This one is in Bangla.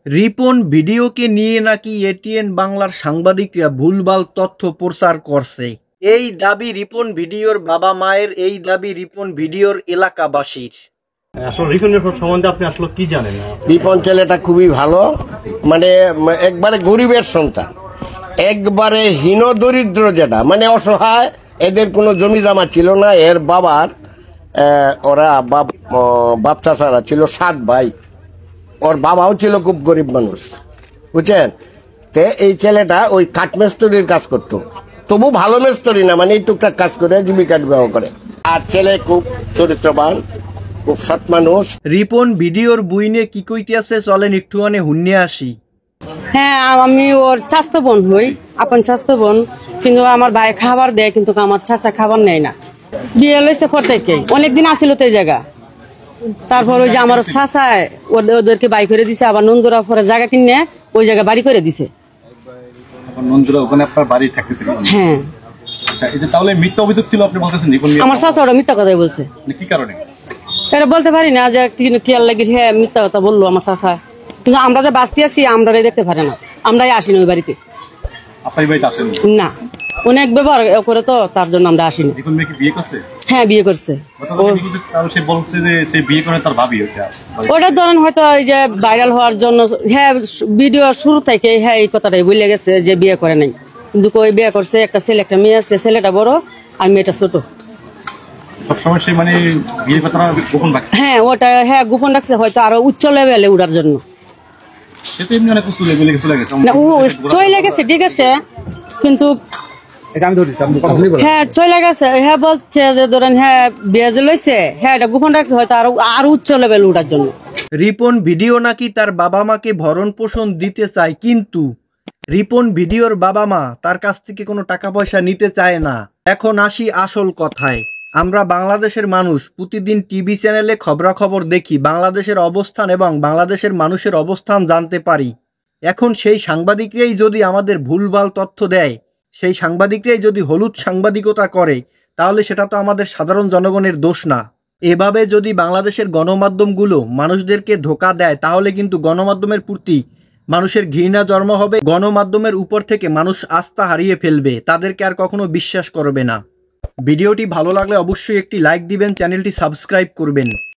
রিপন ভিডিওকে নিয়ে নাকি এটিএন বাংলার সাংবাদিকরা ভুলভাল তথ্য প্রচার করছে। এই দাবি রিপন ভিডিওর বাবা মায়ের, এই দাবি রিপন ভিডিওর এলাকাবাসীর। আসলে রিপনের সম্বন্ধে আপনি আসলে কি জানেন? রিপন ছেলেটা খুবই ভালো, মানে একবারে গরিবের সন্তান, একবারে হীন দরিদ্র, যেটা মানে অসহায়। এদের কোনো জমি জমা ছিল না। এর বাবার ওরা বাপ চাচারা ছিল 7 ভাই। ওর বাবাও ছিল খুব গরিব মানুষ, বুঝছেন। তে এই ছেলেটা ওই কাঠ মিস্ত্রির কাজ করতো, তবু ভালো মিস্ত্রি না, মানে এই টুকটাক কাজ করে জীবিকা নির্বাহ করে। আর ছেলে খুব চরিত্রবান, খুব সৎ মানুষ। রিপন ভিডিওর বুইনে কি কইতেছে চলেন একটুখানি হুন্নে আসি। হ্যাঁ, আমি ওর চাচতো বোন হই, আপন চাচতো বোন। কিন্তু আমার ভাই খাবার দেয়, কিন্তু আমার চাচা খাবার নেয় না। বিয়ে লইছে পর থেকে অনেকদিন আসিল তো এই জায়গা। তারপর ওই যে আমার চাচায় ওদেরকে বাই করে দিছে, আবার নন্দুরা পরে জায়গা কিনে ওই জায়গা বাড়ি করে দিছে। ওখানে আপনার বাড়ি থাকতেছিল? হ্যাঁ। আচ্ছা, এই যে তাহলে মিথ্যা অভিযোগ ছিল আপনি বলতেছেন রিপন নিয়ে? আমার চাচা ওরা মিথ্যা কথাই বলছে। কি কারণে? এটা বলতে পারি না যে খেয়াল লাগি। হ্যাঁ, মিথ্যা কথা বললো আমার চাচা। কিন্তু আমরা যে বাঁচতে আছি আমরা দেখতে পারে না, আমরাই আসিনি ওই বাড়িতে। আপনার বাড়িতে আসেন না, অনেক ব্যবহার করে তো, তার জন্য আমরা আসিনি। রিপন মেয়ে কি বিয়ে করছে? হ্যাঁ, বিয়ে করছে। সে বলছে যে সে বিয়ে করে তার ভাবি। ওটা ধরেন হয়তো এই যে ভাইরাল হওয়ার জন্য, হ্যাঁ ভিডিও শুরু থেকে হ্যাঁ এই কথাটাই বলে গেছে যে বিয়ে করে নাই। কিন্তু কই বিয়ে করছে, একটা ছেলে একটা মেয়ে আছে, ছেলেটা বড় আর মেয়েটা ছোট। সবসময় সে মানে বিয়ে কথা গোপন রাখে? হ্যাঁ, ওটা হ্যাঁ গোপন রাখছে, হয়তো আরো উচ্চ লেভেলে উঠার জন্য। সে তো এমনি অনেক উচ্চ লেভেলে চলে গেছে। না, ও চলে গেছে ঠিক আছে, কিন্তু হ্যাঁ চলে গেছে। হ্যাঁ বলছে যে ধরেন হ্যাঁ বিয়ে যে লইছে, হ্যাঁ এটা গোপন রাখছে হয়তো আরো উচ্চ লেভেল উঠার জন্য। রিপন ভিডিও নাকি তার বাবা মাকে ভরণ পোষণ দিতে চায়, কিন্তু রিপন ভিডিওর বাবা মা তার কাছ থেকে কোনো টাকা পয়সা নিতে চায় না। এখন আসি আসল কথায়। আমরা বাংলাদেশের মানুষ প্রতিদিন টিভি চ্যানেলে খবরাখবর দেখি, বাংলাদেশের অবস্থান এবং বাংলাদেশের মানুষের অবস্থান জানতে পারি। এখন সেই সাংবাদিকরাই যদি আমাদের ভুলভাল তথ্য দেয়, সেই সাংবাদিকরাই যদি হলুদ সাংবাদিকতা করে, তাহলে সেটা তো আমাদের সাধারণ জনগণের দোষ না। এভাবে যদি বাংলাদেশের গণমাধ্যমগুলো মানুষদেরকে ধোঁকা দেয়, তাহলে কিন্তু গণমাধ্যমের প্রতি মানুষের ঘৃণা জন্ম হবে। গণমাধ্যমের উপর থেকে মানুষ আস্থা হারিয়ে ফেলবে, তাদেরকে আর কখনো বিশ্বাস করবে না। ভিডিওটি ভালো লাগলে অবশ্যই একটি লাইক দিবেন, চ্যানেলটি সাবস্ক্রাইব করবেন।